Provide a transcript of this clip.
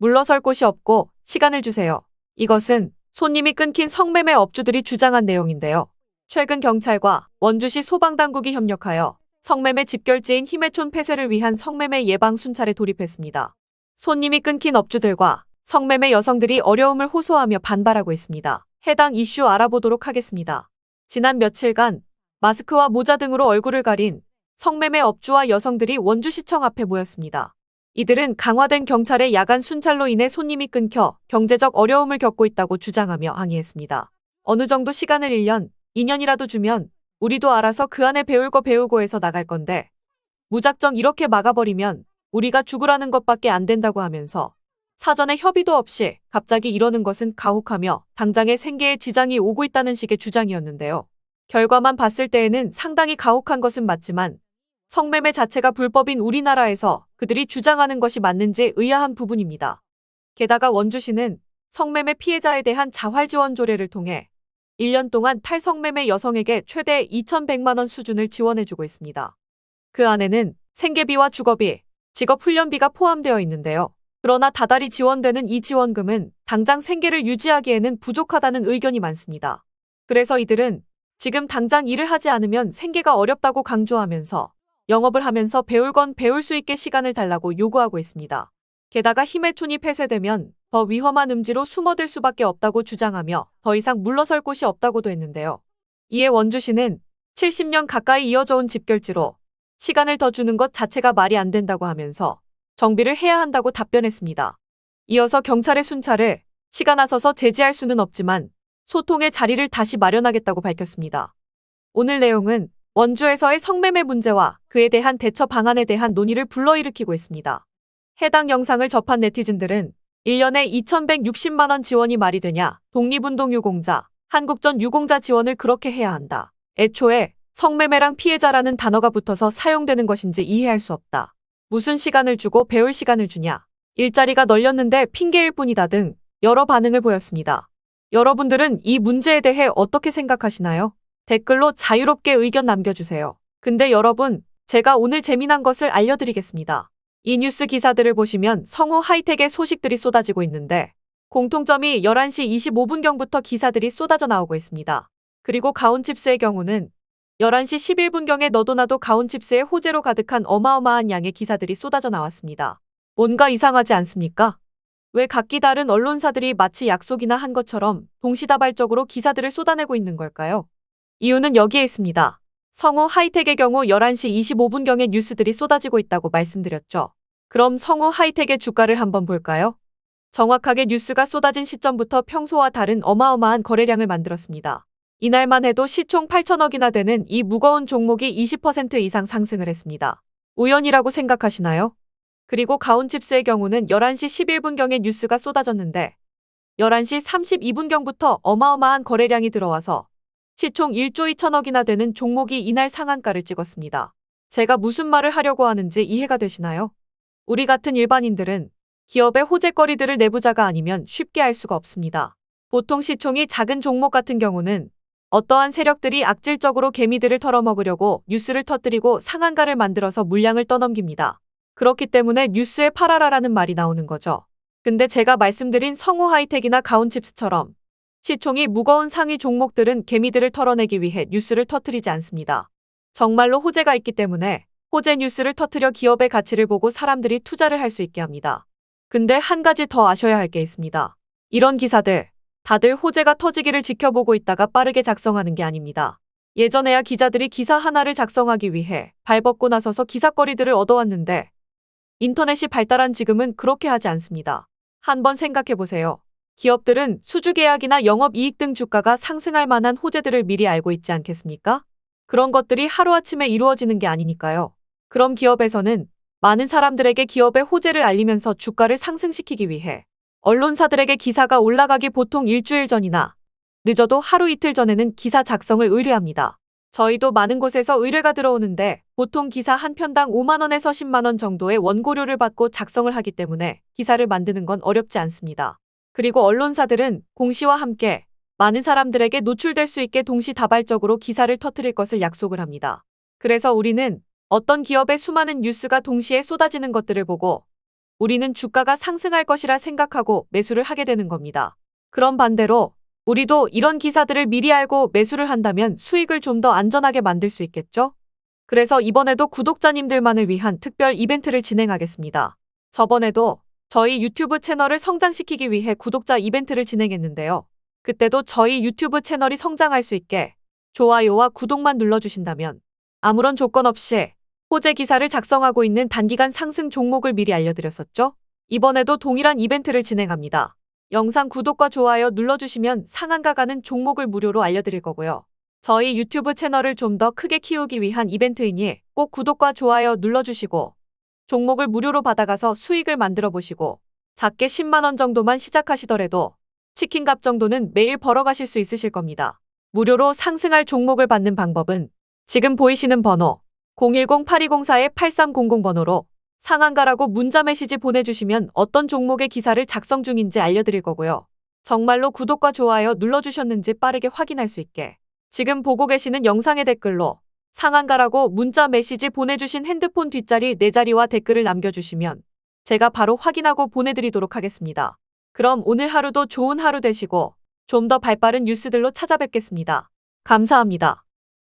물러설 곳이 없고 시간을 주세요. 이것은 손님이 끊긴 성매매 업주들이 주장한 내용인데요. 최근 경찰과 원주시 소방당국이 협력하여 성매매 집결지인 힘해촌 폐쇄를 위한 성매매 예방 순찰에 돌입했습니다. 손님이 끊긴 업주들과 성매매 여성들이 어려움을 호소하며 반발하고 있습니다. 해당 이슈 알아보도록 하겠습니다. 지난 며칠간 마스크와 모자 등으로 얼굴을 가린 성매매 업주와 여성들이 원주시청 앞에 모였습니다. 이들은 강화된 경찰의 야간 순찰로 인해 손님이 끊겨 경제적 어려움을 겪고 있다고 주장하며 항의했습니다. 어느 정도 시간을 1년, 2년이라도 주면 우리도 알아서 그 안에 배울 거 배우고 해서 나갈 건데 무작정 이렇게 막아버리면 우리가 죽으라는 것밖에 안 된다고 하면서 사전에 협의도 없이 갑자기 이러는 것은 가혹하며 당장의 생계에 지장이 오고 있다는 식의 주장이었는데요. 결과만 봤을 때에는 상당히 가혹한 것은 맞지만 성매매 자체가 불법인 우리나라에서 그들이 주장하는 것이 맞는지 의아한 부분입니다. 게다가 원주시는 성매매 피해자에 대한 자활지원 조례를 통해 1년 동안 탈성매매 여성에게 최대 2,100만 원 수준을 지원해주고 있습니다. 그 안에는 생계비와 주거비, 직업훈련비가 포함되어 있는데요. 그러나 다달이 지원되는 이 지원금은 당장 생계를 유지하기에는 부족하다는 의견이 많습니다. 그래서 이들은 지금 당장 일을 하지 않으면 생계가 어렵다고 강조하면서 영업을 하면서 배울 건 배울 수 있게 시간을 달라고 요구하고 있습니다. 게다가 힘해촌이 폐쇄되면 더 위험한 음지로 숨어들 수밖에 없다고 주장하며 더 이상 물러설 곳이 없다고도 했는데요. 이에 원주시는 70년 가까이 이어져 온 집결지로 시간을 더 주는 것 자체가 말이 안 된다고 하면서 정비를 해야 한다고 답변했습니다. 이어서 경찰의 순찰을 시가 나서서 제지할 수는 없지만 소통의 자리를 다시 마련하겠다고 밝혔습니다. 오늘 내용은 원주에서의 성매매 문제와 그에 대한 대처 방안에 대한 논의를 불러일으키고 있습니다. 해당 영상을 접한 네티즌들은 1년에 2,160만 원 지원이 말이 되냐, 독립운동 유공자, 한국전 유공자 지원을 그렇게 해야 한다. 애초에 성매매랑 피해자라는 단어가 붙어서 사용되는 것인지 이해할 수 없다. 무슨 시간을 주고 배울 시간을 주냐. 일자리가 널렸는데 핑계일 뿐이다 등 여러 반응을 보였습니다. 여러분들은 이 문제에 대해 어떻게 생각하시나요? 댓글로 자유롭게 의견 남겨주세요. 근데 여러분, 제가 오늘 재미난 것을 알려드리겠습니다. 이 뉴스 기사들을 보시면 성우 하이텍의 소식들이 쏟아지고 있는데 공통점이 11시 25분경부터 기사들이 쏟아져 나오고 있습니다. 그리고 가온칩스의 경우는 11시 11분경에 너도 나도 가온칩스의 호재로 가득한 어마어마한 양의 기사들이 쏟아져 나왔습니다. 뭔가 이상하지 않습니까? 왜 각기 다른 언론사들이 마치 약속이나 한 것처럼 동시다발적으로 기사들을 쏟아내고 있는 걸까요? 이유는 여기에 있습니다. 성우 하이텍의 경우 11시 25분경에 뉴스들이 쏟아지고 있다고 말씀드렸죠. 그럼 성우 하이텍의 주가를 한번 볼까요? 정확하게 뉴스가 쏟아진 시점부터 평소와 다른 어마어마한 거래량을 만들었습니다. 이날만 해도 시총 8천억이나 되는 이 무거운 종목이 20% 이상 상승을 했습니다. 우연이라고 생각하시나요? 그리고 가온칩스의 경우는 11시 11분경에 뉴스가 쏟아졌는데 11시 32분경부터 어마어마한 거래량이 들어와서 시총 1조 2천억이나 되는 종목이 이날 상한가를 찍었습니다. 제가 무슨 말을 하려고 하는지 이해가 되시나요? 우리 같은 일반인들은 기업의 호재거리들을 내부자가 아니면 쉽게 알 수가 없습니다. 보통 시총이 작은 종목 같은 경우는 어떠한 세력들이 악질적으로 개미들을 털어먹으려고 뉴스를 터뜨리고 상한가를 만들어서 물량을 떠넘깁니다. 그렇기 때문에 뉴스에 팔아라라는 말이 나오는 거죠. 근데 제가 말씀드린 성우 하이텍이나 가온칩스처럼 시총이 무거운 상위 종목들은 개미들을 털어내기 위해 뉴스를 터뜨리지 않습니다. 정말로 호재가 있기 때문에 호재 뉴스를 터뜨려 기업의 가치를 보고 사람들이 투자를 할 수 있게 합니다. 근데 한 가지 더 아셔야 할 게 있습니다. 이런 기사들, 다들 호재가 터지기를 지켜보고 있다가 빠르게 작성하는 게 아닙니다. 예전에야 기자들이 기사 하나를 작성하기 위해 발벗고 나서서 기사거리들을 얻어왔는데 인터넷이 발달한 지금은 그렇게 하지 않습니다. 한번 생각해보세요. 기업들은 수주계약이나 영업이익 등 주가가 상승할 만한 호재들을 미리 알고 있지 않겠습니까? 그런 것들이 하루아침에 이루어지는 게 아니니까요. 그럼 기업에서는 많은 사람들에게 기업의 호재를 알리면서 주가를 상승시키기 위해 언론사들에게 기사가 올라가기 보통 일주일 전이나 늦어도 하루 이틀 전에는 기사 작성을 의뢰합니다. 저희도 많은 곳에서 의뢰가 들어오는데 보통 기사 한 편당 5만 원에서 10만 원 정도의 원고료를 받고 작성을 하기 때문에 기사를 만드는 건 어렵지 않습니다. 그리고 언론사들은 공시와 함께 많은 사람들에게 노출될 수 있게 동시다발적으로 기사를 터뜨릴 것을 약속을 합니다. 그래서 우리는 어떤 기업의 수많은 뉴스가 동시에 쏟아지는 것들을 보고 우리는 주가가 상승할 것이라 생각하고 매수를 하게 되는 겁니다. 그럼 반대로 우리도 이런 기사들을 미리 알고 매수를 한다면 수익을 좀 더 안전하게 만들 수 있겠죠? 그래서 이번에도 구독자님들만을 위한 특별 이벤트를 진행하겠습니다. 저번에도 저희 유튜브 채널을 성장시키기 위해 구독자 이벤트를 진행했는데요. 그때도 저희 유튜브 채널이 성장할 수 있게 좋아요와 구독만 눌러주신다면 아무런 조건 없이 호재 기사를 작성하고 있는 단기간 상승 종목을 미리 알려드렸었죠? 이번에도 동일한 이벤트를 진행합니다. 영상 구독과 좋아요 눌러주시면 상한가 가는 종목을 무료로 알려드릴 거고요. 저희 유튜브 채널을 좀 더 크게 키우기 위한 이벤트이니 꼭 구독과 좋아요 눌러주시고 종목을 무료로 받아가서 수익을 만들어 보시고 작게 10만 원 정도만 시작하시더라도 치킨값 정도는 매일 벌어가실 수 있으실 겁니다. 무료로 상승할 종목을 받는 방법은 지금 보이시는 번호 010-8204-8300 번호로 상한가라고 문자 메시지 보내주시면 어떤 종목의 기사를 작성 중인지 알려드릴 거고요. 정말로 구독과 좋아요 눌러주셨는지 빠르게 확인할 수 있게 지금 보고 계시는 영상의 댓글로 상한가라고 문자 메시지 보내주신 핸드폰 뒷자리 4자리와 댓글을 남겨주시면 제가 바로 확인하고 보내드리도록 하겠습니다. 그럼 오늘 하루도 좋은 하루 되시고 좀 더 발빠른 뉴스들로 찾아뵙겠습니다. 감사합니다.